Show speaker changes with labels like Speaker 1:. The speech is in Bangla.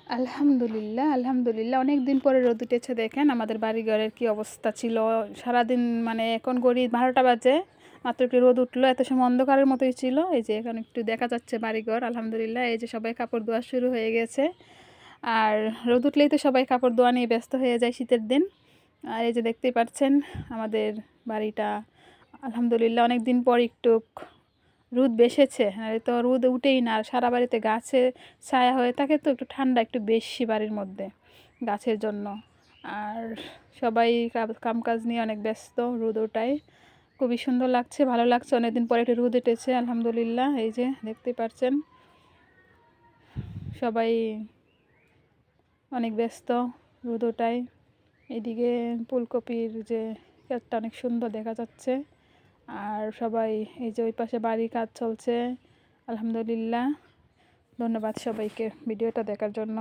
Speaker 1: আলহামদুলিল্লাহ, আলহামদুলিল্লাহ। অনেকদিন পরে রোদ উঠেছে দেখেন। আমাদের বাড়িঘরের কি অবস্থা ছিল। সারাদিন মানে এখন ঘড়ি 12টা বাজে। মাত্র একটু রোদ উঠলো। এত সময় অন্ধকারের মতোই ছিল। এই যে এখন একটু দেখা যাচ্ছে বাড়িঘর। আলহামদুলিল্লাহ। এই যে সবাই কাপড় ধোয়া শুরু হয়ে গেছে। আর রোদ উঠলেই তো সবাই কাপড় ধোয়া নিয়ে ব্যস্ত হয়ে যায় শীতের দিন। আর এই যে দেখতেই পাচ্ছেন আমাদের বাড়িটা আলহামদুলিল্লাহ অনেকদিন পর একটু রোদ বেসেছে। নাহলে তো রোদ উঠেই না। আর সারা বাড়িতে গাছে ছায়া হয়ে থাকে, তো একটু ঠান্ডা একটু বেশি বাড়ির মধ্যে গাছের জন্য। আর সবাই কামকাজ নিয়ে অনেক ব্যস্ত। রোদ ওঠায় খুবই সুন্দর লাগছে, ভালো লাগছে। অনেকদিন পরে একটু রোদ উঠেছে আলহামদুলিল্লাহ। এই যে দেখতেই পাচ্ছেন সবাই অনেক ব্যস্ত রোদ ওঠায়। এদিকে ফুলকপির যে ক্ষেতটা অনেক সুন্দর দেখা যাচ্ছে। আর সবাই এই যে ওই পাশে বাড়ির কাজ চলছে আলহামদুলিল্লাহ। ধন্যবাদ সবাইকে ভিডিওটা দেখার জন্য।